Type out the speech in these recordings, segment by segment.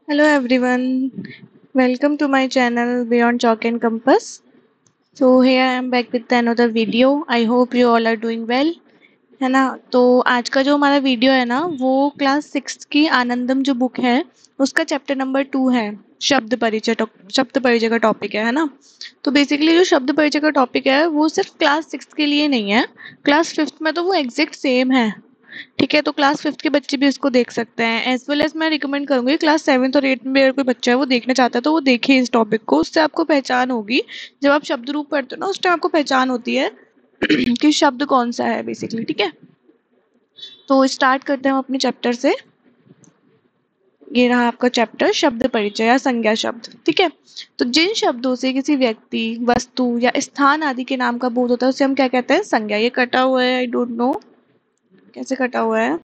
Hello everyone, welcome to my channel Beyond Chalk and Compass. So here I am back with another video. I hope you all are doing well. है ना। तो आज का जो हमारा video है ना वो क्लास 6 की आनंदम जो बुक है उसका चैप्टर नंबर 2 है। शब्द परिचय का टॉपिक है ना। तो बेसिकली जो शब्द परिचय का टॉपिक है वो सिर्फ क्लास 6 के लिए नहीं है, क्लास 5th में तो वो एग्जैक्ट सेम है। ठीक है, तो क्लास 5th के बच्चे भी इसको देख सकते हैं। एज वेल एज मैं रिकमेंड करूंगी क्लास 7th और 8th में अगर कोई बच्चा है वो देखना चाहता है तो वो देखे इस टॉपिक को, उससे आपको पहचान होगी। जब आप शब्द रूप पढ़ते हो ना उस टाइम आपको पहचान होती है कि शब्द कौन सा है बेसिकली। ठीक है, तो स्टार्ट करते हैं हम अपने चैप्टर से। ये रहा आपका चैप्टर शब्द परिचय या संज्ञा शब्द। ठीक है, तो जिन शब्दों से किसी व्यक्ति, वस्तु या स्थान आदि के नाम का बोध होता है उसे हम क्या कहते हैं? संज्ञा। ये कटा हुआ है, आई डोंट नो कैसे कटा हुआ है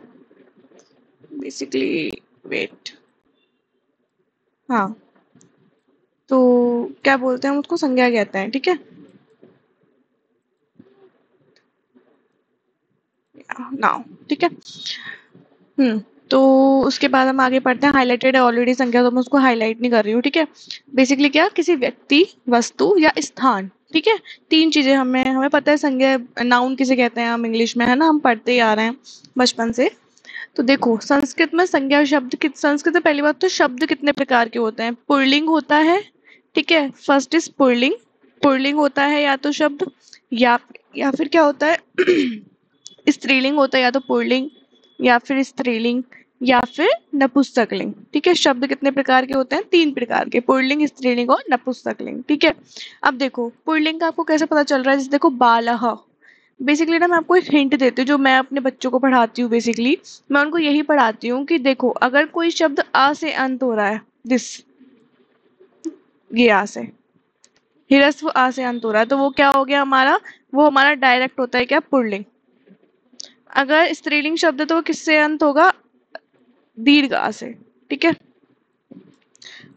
बेसिकली। वेट, हाँ, तो क्या बोलते हैं हम उसको? संज्ञा कहते हैं। ठीक है, नाउ। ठीक है, तो उसके बाद हम आगे पढ़ते हैं। हाईलाइटेड है ऑलरेडी संज्ञा, तो मैं उसको हाईलाइट नहीं कर रही हूँ। ठीक है, बेसिकली क्या, किसी व्यक्ति, वस्तु या स्थान। ठीक है, तीन चीजें हमें हमें पता है। संज्ञा नाउन किसे कहते हैं हम इंग्लिश में, है ना, हम पढ़ते ही आ रहे हैं बचपन से। तो देखो संस्कृत में संज्ञा शब्द संस्कृत में पहली बात तो शब्द कितने प्रकार के होते हैं? पुल्लिंग होता है। ठीक है, फर्स्ट इज पुल्लिंग। पुल्लिंग होता है या तो शब्द, या फिर क्या होता है स्त्रीलिंग होता है, या तो पुल्लिंग या फिर स्त्रीलिंग या फिर नपुंसकलिंग। ठीक है, शब्द कितने प्रकार के होते हैं? तीन प्रकार के, पुल्लिंग, स्त्रीलिंग और नपुंसकलिंग। ठीक है, अब देखो पुल्लिंग का आपको कैसे पता चल रहा है? जैसे देखो बालह। बेसिकली ना मैं आपको एक हिंट देती हूँ जो मैं अपने बच्चों को पढ़ाती हूँ। बेसिकली मैं उनको यही पढ़ाती हूँ कि देखो अगर कोई शब्द आ से अंत हो रहा है, दिस, ये आ से, हिरस्व आ से अंत हो रहा है, तो वो क्या हो गया हमारा? वो हमारा डायरेक्ट होता है क्या? पुल्लिंग। अगर स्त्रीलिंग शब्द है तो वो किससे अंत होगा? दीर्घ आ से। ठीक है,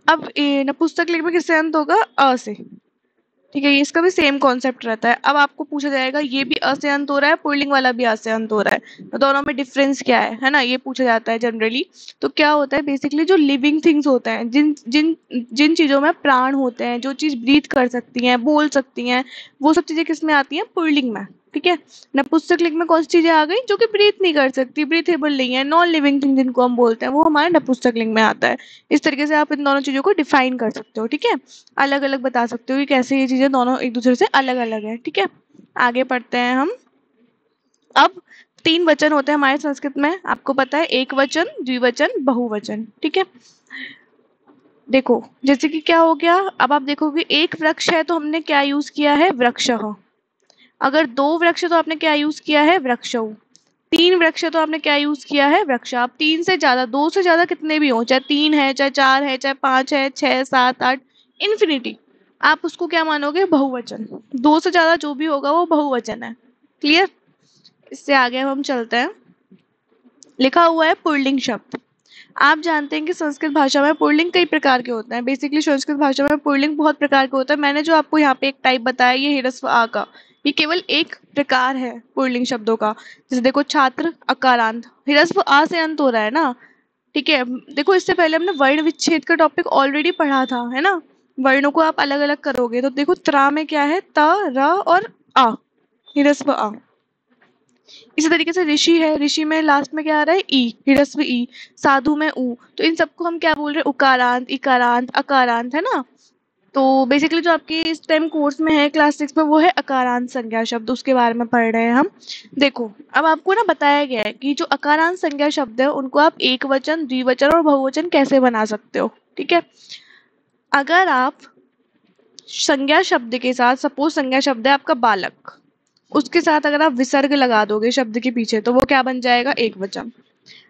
अब नपुंसकलिंग में किससे अंत होगा? अ से। ठीक है, ये इसका भी सेम कॉन्सेप्ट रहता है। अब आपको पूछा जाएगा ये भी अ से अंत हो रहा है, पुल्लिंग वाला भी अ से अंत हो रहा है, तो दोनों में डिफरेंस क्या है ना, ये पूछा जाता है जनरली। तो क्या होता है बेसिकली, जो लिविंग थिंग्स होते हैं, जिन जिन जिन चीजों में प्राण होते हैं, जो चीज ब्रीथ कर सकती हैं, बोल सकती हैं, वो सब चीजें किस में आती हैं? पुल्लिंग में। ठीक है, नपुंसकलिंग में कौन सी चीजें आ गई? जो कि ब्रीथ नहीं कर सकती, ब्रीथेबल नहीं है, नॉन लिविंग थिंग जिनको हम बोलते हैं, वो हमारे नपुंसकलिंग में आता है। इस तरीके से आप इन दोनों चीजों को डिफाइन कर सकते हो। ठीक है, अलग अलग बता सकते हो कि कैसे ये चीजें दोनों एक दूसरे से अलग अलग है। ठीक है, आगे पढ़ते हैं हम। अब तीन वचन होते हैं हमारे संस्कृत में, आपको पता है, एक वचन, द्विवचन, बहुवचन। ठीक है, देखो जैसे कि क्या हो गया, अब आप देखोगे एक वृक्ष है तो हमने क्या यूज किया है? वृक्षः। अगर दो वृक्ष है तो आपने क्या यूज किया है? वृक्षौ। तीन वृक्ष है तो आपने क्या यूज किया है? वृक्ष। आप तीन से ज्यादा, दो से ज्यादा कितने भी हो, चाहे तीन है, चाहे चार है, चाहे पांच है, छह, सात, आठ, इन्फिनिटी, आप उसको क्या मानोगे? बहुवचन। दो से ज्यादा जो भी होगा वो बहुवचन है। क्लियर? इससे आगे हम चलते हैं। लिखा हुआ है पुल्लिंग शब्द। आप जानते हैं कि संस्कृत भाषा में पुल्लिंग कई प्रकार के होते हैं। बेसिकली संस्कृत भाषा में पुल्लिंग बहुत प्रकार के होता है। मैंने जो आपको यहाँ पे एक टाइप बताया, ये हिरस्व आ का, ये केवल एक प्रकार है पुल्लिंग शब्दों का। जैसे देखो छात्र, अकारांत, हिरस्व आ से अंत हो रहा है ना। ठीक है, देखो इससे पहले हमने वर्ण विच्छेद का टॉपिक ऑलरेडी पढ़ा था, है ना। वर्णों को आप अलग अलग करोगे तो देखो त्रा में क्या है? त, र और आ, हिरस्व आ। इसी तरीके से ऋषि है, ऋषि में लास्ट में क्या आ रहा है? ई, हिरस्व ई। साधु में ऊ। तो इन सबको हम क्या बोल रहे हैं? उकारांत, इकारांत, अकारांत, है ना। तो बेसिकली जो आपके इस टाइम कोर्स में है क्लास 6 में वो है अकारांत संज्ञा शब्द, उसके बारे में पढ़ रहे हैं हम। देखो अब आपको ना बताया गया है कि जो अकारांत संज्ञा शब्द है उनको आप एक वचन, द्विवचन और बहुवचन कैसे बना सकते हो। ठीक है, अगर आप संज्ञा शब्द के साथ, सपोज संज्ञा शब्द है आपका बालक, उसके साथ अगर आप विसर्ग लगा दोगे शब्द के पीछे तो वो क्या बन जाएगा? एक वचन।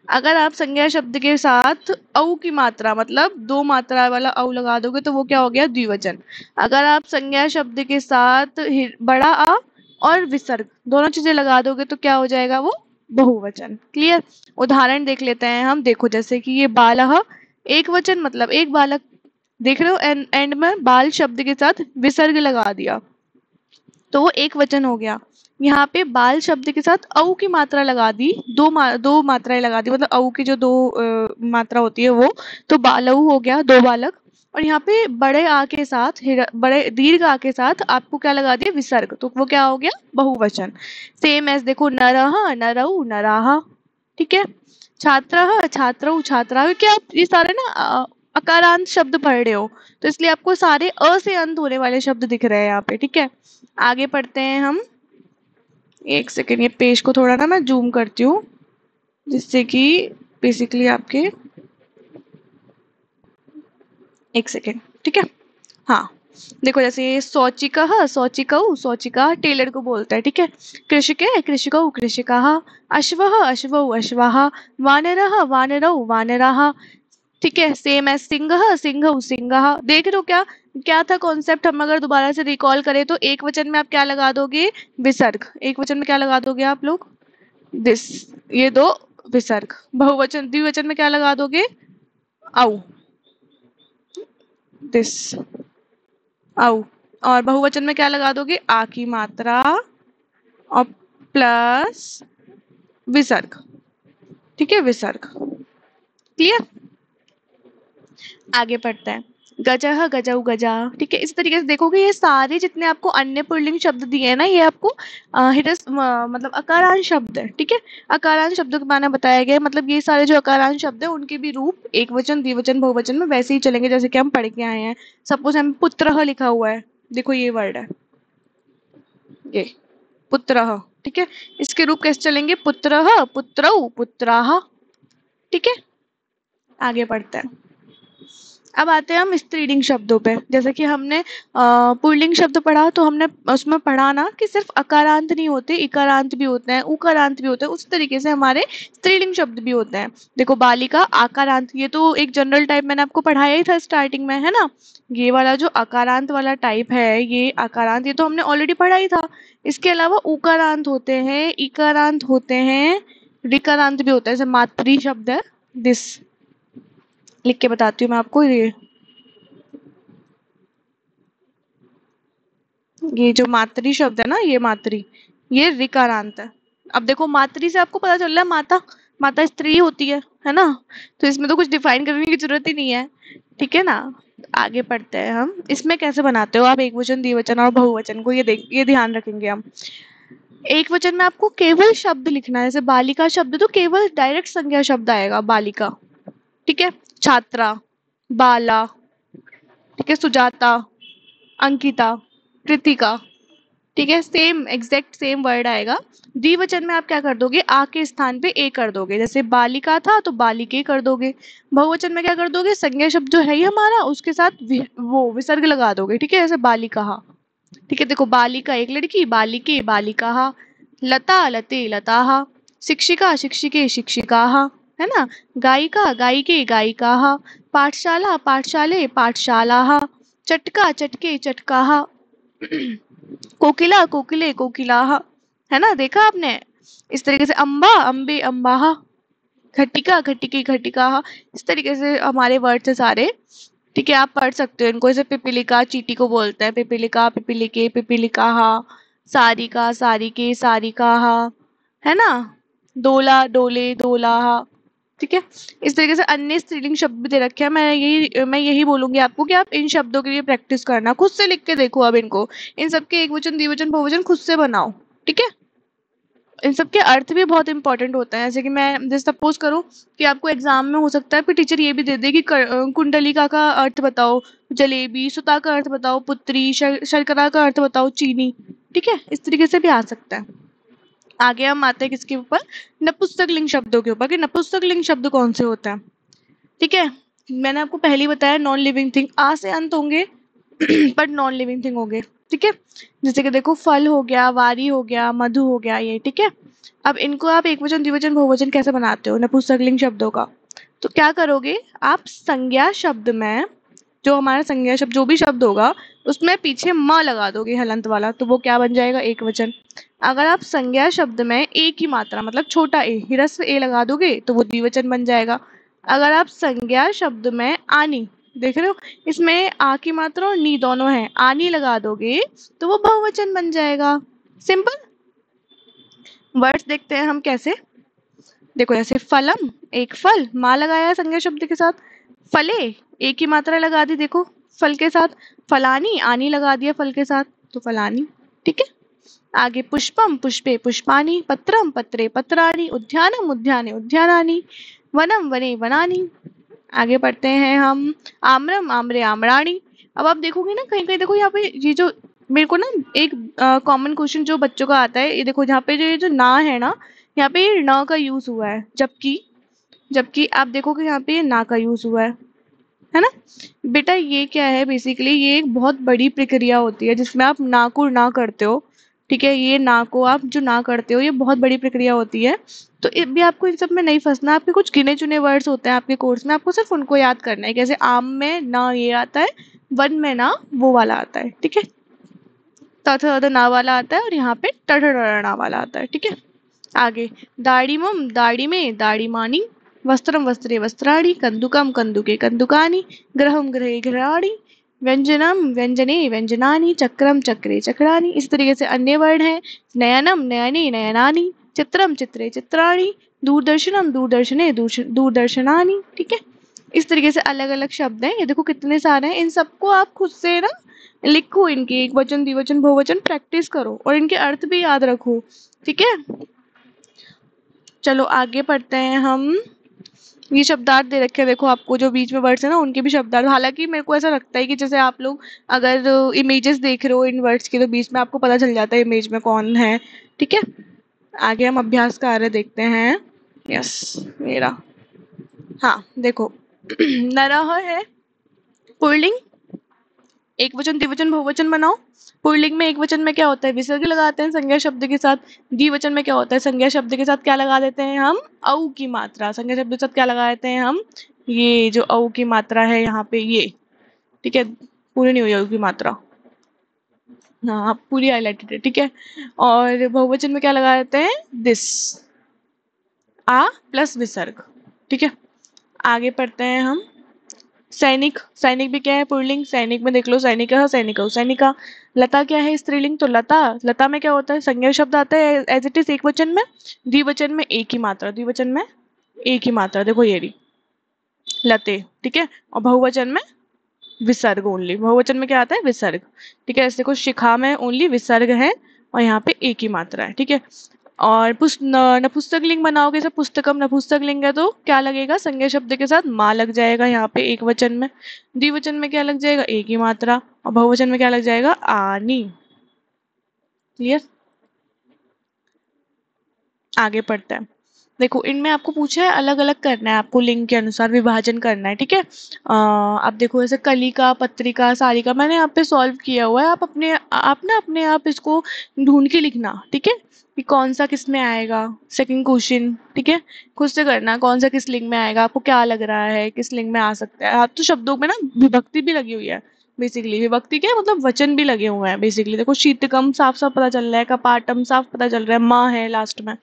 अगर आप संज्ञा शब्द के साथ औ की मात्रा, मतलब दो मात्रा वाला औ लगा दोगे तो वो क्या हो गया? द्विवचन। अगर आप संज्ञा शब्द के साथ बड़ा आ और विसर्ग दोनों चीजें लगा दोगे तो क्या हो जाएगा? वो बहुवचन। क्लियर? उदाहरण देख लेते हैं हम। देखो जैसे कि ये बालह, एक वचन मतलब एक बालक। देख रहे हो, एंड में बाल शब्द के साथ विसर्ग लगा दिया तो वो एक वचन हो गया। यहाँ पे बाल शब्द के साथ औ की मात्रा लगा दी, दो मात्राएं लगा दी, मतलब औ की जो दो मात्रा होती है वो, तो बालऊ हो गया, दो बालक। और यहाँ पे बड़े आ के साथ, बड़े दीर्घ आ के साथ आपको क्या लगा दिया, विसर्ग, तो वो क्या हो गया, बहुवचन। सेम एज देखो, नरः नरऊ नराः, ठीक है। छात्रः छात्रौ छात्राः, क्योंकि आप ये सारे ना अकारांत शब्द पढ़ रहे हो, तो इसलिए आपको सारे अ से अंत होने वाले शब्द दिख रहे हैं यहाँ पे, ठीक है। आगे पढ़ते हैं हम। एक सेकेंड, ये पेज को थोड़ा ना मैं जूम करती हूँ, जिससे कि बेसिकली आपके, एक सेकेंड, ठीक है। हाँ, देखो जैसे शौचिकः शौचिकौ शौचिका टेलर को बोलता है, ठीक है। कृषिके कृषिकौ कृषिकाः, अश्वः अश्वौ अश्वाः, वानरः वानरौ वानराः, ठीक है। सेम है, सिंह सिंह सिंह। देख रहे हो क्या क्या था कॉन्सेप्ट, हम अगर दोबारा से रिकॉल करें तो एक वचन में आप क्या लगा दोगे, विसर्ग। एक वचन में क्या लगा दोगे आप लोग, दिस, ये दो विसर्ग। बहुवचन द्विवचन में क्या लगा दोगे, औ, दिस, औ। और बहुवचन में क्या लगा दोगे, आ की मात्रा और प्लस विसर्ग, ठीक है, विसर्ग। क्लियर। आगे पढ़ते हैं। गजः गजौ गजा, ठीक है। इस तरीके से देखोगे ये सारे जितने आपको अन्य पुल्लिंग शब्द दिए हैं ना, ये आपको मतलब अकारांत शब्द है, ठीक है। अकारांत शब्दों के बारे में बताया गया है, मतलब ये सारे जो अकारांत शब्द है उनके भी रूप एक वचन द्विवचन बहुवचन में वैसे ही चलेंगे जैसे कि हम पढ़ के आए हैं। सपोज हम पुत्रः लिखा हुआ है, देखो ये वर्ड है, ये पुत्रः, ठीक है। इसके रूप कैसे चलेंगे, पुत्रः पुत्रौ पुत्राः, ठीक है। आगे पढ़ते हैं। अब आते हैं हम स्त्रीलिंग शब्दों पे। जैसे कि हमने पुल्लिंग शब्द पढ़ा, तो हमने उसमें पढ़ा ना कि सिर्फ अकारांत नहीं होते, इकारांत भी होते हैं, उकारांत भी होते हैं, उस तरीके से हमारे स्त्रीलिंग शब्द भी होते हैं। देखो बालिका आकारांत, ये तो एक जनरल टाइप मैंने आपको पढ़ाया ही था स्टार्टिंग में, है ना। ये वाला जो अकारांत वाला टाइप है, ये आकारांत, ये तो हमने ऑलरेडी पढ़ा ही था। इसके अलावा उकारांत होते हैं, इकारांत होते हैं, ऋकारांत भी होता है। जैसे मातृ शब्द है, दिस, लिख के बताती हूँ मैं आपको, ये जो मातृ शब्द है ना, ये मातृ, ये ऋकारांत है। अब देखो मातृ से आपको पता चल रहा है माता, माता स्त्री होती है ना। तो इसमें तो कुछ डिफाइन करने की जरूरत ही नहीं है, ठीक है ना। आगे पढ़ते हैं हम। इसमें कैसे बनाते हो आप एक वचन द्विवचन और बहुवचन को, ये ध्यान रखेंगे हम। एक वचन में आपको केवल शब्द लिखना है, जैसे बालिका शब्द तो केवल डायरेक्ट संज्ञा शब्द आएगा, बालिका, ठीक है। छात्रा, बाला, ठीक है, सुजाता, अंकिता, कृतिका, ठीक है। सेम एग्जैक्ट सेम वर्ड आएगा। द्विवचन में आप क्या कर दोगे, आ के स्थान पे ए कर दोगे, जैसे बालिका था तो बालिके कर दोगे। बहुवचन में क्या कर दोगे, संज्ञा शब्द जो है ही हमारा, उसके साथ वो विसर्ग लगा दोगे, ठीक है, जैसे बालिका, ठीक है। देखो बालिका एक लड़की, बालिके बालिका, लता लते लता, शिक्षिका शिक्षिके शिक्षिका, है ना। गायिका गायिके गायिका, पाठशाला पाठशाले पाठशाला, चटका चटके चटका, कोकिला कोकिले कोकिलाः, है ना, देखा आपने। इस तरीके से अम्बा अम्बे अम्बाः, घटिका घटिके घटिकाः, इस तरीके से हमारे वर्ड है सारे, ठीक है। आप पढ़ सकते हो इनको। जैसे पिपीलिका चींटी को बोलते हैं, पिपीलिका पिपीलिके पिपीलिकाः, सारिका सारिके सारिकाः, है ना। डोला डोले डोलाः, ठीक है। इस तरीके से अन्य स्त्रीलिंग शब्द भी दे रखे हैं। मैं यही बोलूंगी आपको कि आप इन शब्दों के लिए प्रैक्टिस करना, खुद से लिख के देखो। अब इनको, इन सबके एक वचन द्विवचन बहुवचन खुद से बनाओ, ठीक है। इन सब के अर्थ भी बहुत इंपॉर्टेंट होता है। जैसे कि मैं जैसे सपोज करूँ कि आपको एग्जाम में हो सकता है कि टीचर ये भी दे दे कि कुंडलिका का अर्थ बताओ, जलेबी, सुता का अर्थ बताओ, पुत्री, शर्करा का अर्थ बताओ, चीनी, ठीक है। इस तरीके से भी आ सकता है। आगे हम आते हैं किसके ऊपर, नपुंसकलिंग शब्दों के ऊपर, कि नपुंसकलिंग शब्द कौन से होते हैं, ठीक है। मैंने आपको पहले ही बताया, नॉन लिविंग थिंग, आ से अंत होंगे पर नॉन लिविंग थिंग होंगे, ठीक है। जैसे कि देखो फल हो गया, वारी हो गया, मधु हो गया, ये, ठीक है। अब इनको आप एक वचन द्विवचन बहुवचन कैसे बनाते हो नपुंसकलिंग शब्दों का, तो क्या करोगे आप, संज्ञा शब्द में, जो हमारा संज्ञा शब्द जो भी शब्द होगा उसमें पीछे म लगा दोगे हलंत वाला, तो वो क्या बन जाएगा, एक वचन। अगर आप संज्ञा शब्द में ए की मात्रा मतलब छोटा ए, ह्रस्व ए लगा दोगे तो वो द्विवचन बन जाएगा। अगर आप संज्ञा शब्द में आनी, देख रहे हो, इसमें आ की मात्रा और नी दोनों है, आनी लगा दोगे तो वो बहुवचन बन जाएगा। सिंपल, वर्ड्स देखते हैं हम कैसे। देखो जैसे फलम, एक फल, माँ लगाया संज्ञा शब्द के साथ। फले, एक ही मात्रा लगा दी देखो फल के साथ। फलानी, आनी लगा दिया फल के साथ, तो फलानी। ठीक है। आगे पुष्पम, पुष्पे पुष्पानि। पत्रम, पत्रे पत्राणि। उद्यानम, उद्याने उद्यानानि। वनम, वने वनानि। आगे पढ़ते हैं हम। आम्रम, आम्रे आम्राणि। अब आप देखोगे ना कहीं कहीं, देखो यहाँ पे ये जो मेरे को ना एक कॉमन क्वेश्चन जो बच्चों का आता है, ये देखो यहाँ पे जो ये जो ना है ना, यहाँ पे ये न का यूज हुआ है, जबकि जबकि आप देखोगे यहाँ पे ये ना का यूज हुआ है ना। बेटा ये क्या है, बेसिकली ये एक बहुत बड़ी प्रक्रिया होती है जिसमें आप ना को ना करते हो। ठीक है, ये ना को आप जो ना करते हो, ये बहुत बड़ी प्रक्रिया होती है। तो ये भी आपको इन सब में नहीं फंसना। आपके कुछ गिने चुने वर्ड्स होते हैं आपके कोर्स में, आपको सिर्फ उनको याद करना है। जैसे आम में ना ये आता है, वन में ना वो वाला आता है। ठीक है, त थ द ना वाला आता है, और यहाँ पे ट ठ ड ढ ना वाला आता है। ठीक है। आगे दाड़ीमम, दाड़ी में दाड़ीमानी। वस्त्रम, वस्त्रे वस्त्राणि। कंदुकम, कंदुके कंदुकानि। गृहम, गृहे गृहाणि। व्यंजनम, व्यंजने व्यंजनानि। चक्रम, चक्रे चक्राणि। इस तरीके से अन्य वर्ड हैं। नयनम, नयने नयनानि। चित्रम, चित्रे चित्राणि। दूरदर्शनम, दूरदर्शने दूरदर्शनानि। ठीक है। इस तरीके से अलग अलग शब्द हैं, ये देखो कितने सारे हैं। इन सबको आप खुद से ना लिखो, इनके एक वचन द्विवचन बहुवचन प्रैक्टिस करो, और इनके अर्थ भी याद रखो। ठीक है। चलो आगे पढ़ते हैं हम। ये शब्दार्थ दे रखे हैं देखो आपको, जो बीच में वर्ड्स है ना उनके भी शब्दार्थ। हालांकि मेरे को ऐसा लगता है कि जैसे आप लोग अगर इमेजेस देख रहे हो इन वर्ड्स की, तो बीच में आपको पता चल जाता है इमेज में कौन है। ठीक है। आगे हम अभ्यास कार्य देखते हैं। यस, मेरा। हाँ देखो नरह है पुल्लिंग। एक वचन द्विवचन बहुवचन बनाओ। पुल्लिंग में एक वचन में क्या होता है, विसर्ग लगाते हैं संज्ञा शब्द के साथ। द्विवचन में क्या होता है, संज्ञा शब्द के साथ क्या लगा देते हैं हम, औ की मात्रा। संज्ञा शब्द के साथ क्या लगा देते हैं हम, ये जो औ की मात्रा है यहाँ पे ये। ठीक है, पूरी नहीं हुई औ की मात्रा, हाँ पूरी हाईलाइटेड है। ठीक है। और बहुवचन में क्या लगा देते हैं, दिस, आ प्लस विसर्ग। ठीक है। आगे पढ़ते हैं हम। सैनिक, सैनिक भी क्या है, पुल्लिंग। सैनिक में देख लो, सैनिक सैनिक सैनिका। लता क्या है, स्त्रीलिंग, तो लता। लता में क्या होता है, संज्ञा शब्द आता है एज इट इज एक वचन में। द्विवचन में एक ही मात्रा, द्विवचन में एक ही मात्रा, देखो ये रही लते। ठीक है। और बहुवचन में विसर्ग ओनली, बहुवचन में क्या आता है, विसर्ग। ठीक है, ऐसे देखो शिखा में ओनली विसर्ग है, और यहाँ पे एक ही मात्रा है। ठीक है। और नपुंसक लिंग बनाओगे, जैसे पुस्तकम नपुंसक लिंग है तो क्या लगेगा, संज्ञा शब्द के साथ माँ लग जाएगा यहाँ पे एक वचन में। द्विवचन में क्या लग जाएगा, एक ही मात्रा। और बहुवचन में क्या लग जाएगा, आनी। क्लियर। आगे पढ़ते हैं। देखो इनमें आपको पूछा है अलग अलग करना है, आपको लिंग के अनुसार विभाजन करना है। ठीक है। आप देखो जैसे कलिका, पत्रिका, सारिका, मैंने यहाँ पे सॉल्व किया हुआ है। आप ना अपने आप इसको ढूंढ के लिखना। ठीक है, कि कौन सा किस में आएगा, सेकंड क्वेश्चन। ठीक है, खुद से करना कौन सा किस लिंग में आएगा, आपको क्या लग रहा है किस लिंग में आ सकता है। आप तो शब्दों में ना विभक्ति भी लगी हुई है। बेसिकली विभक्ति क्या है, मतलब वचन भी लगे हुए हैं। बेसिकली देखो शीतकम साफ साफ पता चल रहा है, कपाटम साफ पता चल रहा है, माँ है लास्ट में।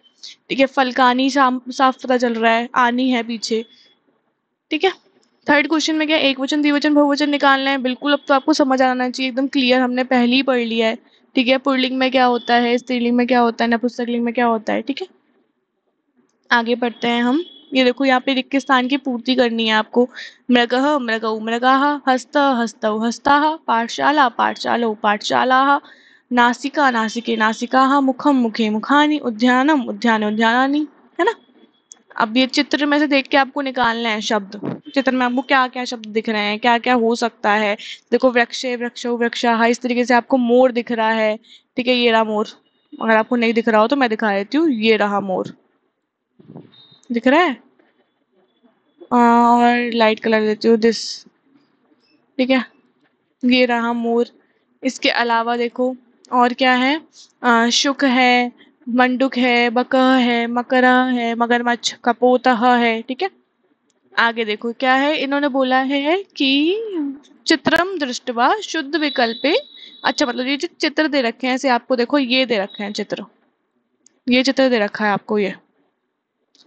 ठीक है, फलकानी साफ पता चल रहा है, आनी है पीछे। ठीक है। थर्ड क्वेश्चन में क्या, एक वचन द्विवचन बहुवचन निकालना है। बिल्कुल, अब तो आपको समझ आना चाहिए एकदम क्लियर, हमने पहले ही पढ़ लिया है। ठीक है, पुल्लिंग में क्या होता है, स्त्रीलिंग में क्या होता है, नपुंसकलिंग में क्या होता है। ठीक है। आगे बढ़ते हैं हम। ये देखो यहाँ पे रिक्त स्थान की पूर्ति करनी है आपको। मृगः, मृगौ, मृगाः। हस्तः, हस्तौ, हस्ताः। पाठशाला, पाठशालौ, पाठशालाः। नासिका, नासिके, नासिकाः। मुखम, मुखे, मुखानि। उद्यानम, उद्याने, उद्यानानि। है ना। अब ये चित्र में से देख के आपको निकालना है शब्द। चित्र में आपको क्या क्या शब्द दिख रहे हैं, क्या क्या हो सकता है। देखो वृक्षे, वृक्षो, वृक्षाः, इस तरीके से आपको मोर दिख रहा है। ठीक है, ये रहा मोर। अगर आपको नहीं दिख रहा हो तो मैं दिखा देती हूँ, ये रहा मोर। दिख रहा है। और लाइट कलर देती हूँ, दिस। ठीक है, ये रहा मोर। इसके अलावा देखो और क्या है, शुक है, मंडूक है, बकह है, मकरा है, मगरमच्छ, कपोतः है। ठीक है। आगे देखो क्या है, इन्होंने बोला है कि चित्रम दृष्टवा शुद्ध विकल्पे। अच्छा, मतलब ये जो चित्र दे रखे हैं, ऐसे आपको देखो ये दे रखे हैं चित्र, ये चित्र दे रखा है आपको। ये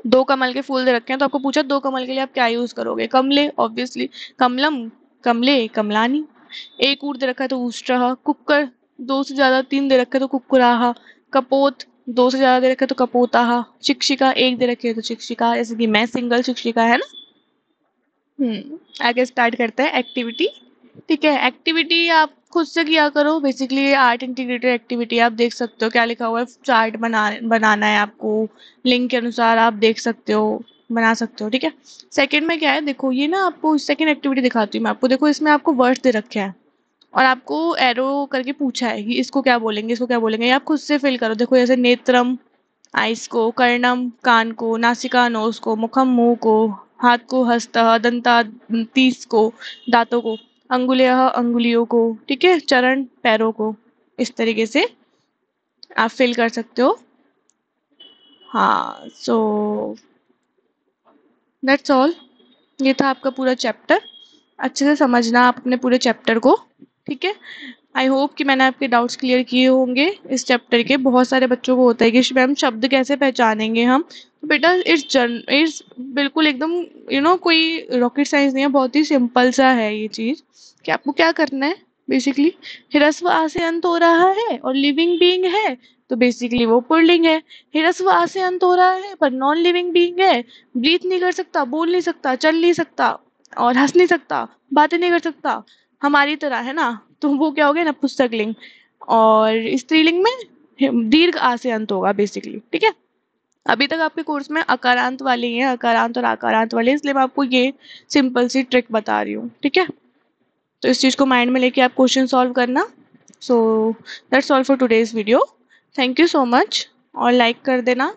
दो कमल के फूल दे रखे हैं, तो आपको पूछा दो कमल के लिए आप क्या यूज करोगे, कमले ऑब्वियसली, कमलम, कमले, कमलानी। एक ऊर दे रखा है तो उष्ट्रः। कुक्कर, दो से ज्यादा तीन दे रखे हैं तो कुक्कुराह। कपोत, दो से ज्यादा दे रखे तो कपोताहा, शिक्षिका एक दे रखी है तो शिक्षिका, जैसे कि मैं सिंगल शिक्षिका है ना। आगे स्टार्ट करते हैं एक्टिविटी। ठीक है, एक्टिविटी आप खुद से किया करो। बेसिकली आर्ट इंटीग्रेटेड एक्टिविटी आप देख सकते हो क्या लिखा हुआ है, चार्ट बनाना है आपको, लिंक के अनुसार आप देख सकते हो, बना सकते हो। ठीक है, सेकंड में क्या है, देखो ये ना आपको सेकंड एक्टिविटी दिखाती हूँ मैं आपको। देखो इसमें आपको वर्ड्स दे रखे हैं और आपको एरो करके पूछा है कि इसको क्या बोलेंगे, इसको क्या बोलेंगे, ये आप खुद से फिल करो। देखो जैसे नेत्रम आइस को, कर्णम कान को, नासिका नोज को, मुखम मुंह को, हाथ को हस्तः, दंता तीस को, दांतों को, अंगुलियः अंगुलियों को, ठीक है, चरण पैरों को। इस तरीके से आप फिल कर सकते हो। हाँ, सो दैट्स ऑल। ये था आपका पूरा चैप्टर। अच्छे से समझना आप अपने पूरे चैप्टर को। ठीक है, आई होप कि मैंने आपके डाउट्स क्लियर किए होंगे इस चैप्टर के। बहुत सारे बच्चों को होता है कि मैम शब्द कैसे पहचानेंगे हम, तो बेटा इट्स बिल्कुल एकदम कोई रॉकेट साइंस नहीं है, बहुत ही सिंपल सा है ये चीज। कि आपको क्या करना है, बेसिकली ह्रस्व आ से अंत हो रहा है और लिविंग बीइंग है, तो बेसिकली वो पुल्लिंग है। ह्रस्व आ से अंत हो रहा है पर नॉन लिविंग बीइंग है, ब्रीथ नहीं कर सकता, बोल नहीं सकता, चल नहीं सकता और हंस नहीं सकता, बातें नहीं कर सकता, हमारी तरह है ना, तो वो क्या हो गया नपुंसक लिंग। और स्त्रीलिंग में दीर्घ आ से अंत होगा बेसिकली। ठीक है, अभी तक आपके कोर्स में अकारांत वाले ही हैं, अकारांत और आकारांत वाले, इसलिए मैं आपको ये सिंपल सी ट्रिक बता रही हूँ। ठीक है, तो इस चीज को माइंड में लेके आप क्वेश्चन सॉल्व करना। So that's all for today's video. Thank you so much, और लाइक कर देना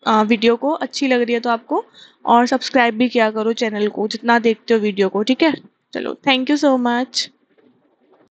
वीडियो को, अच्छी लग रही है तो आपको, और सब्सक्राइब भी किया करो चैनल को जितना देखते हो वीडियो को। ठीक है, चलो थैंक यू सो मच।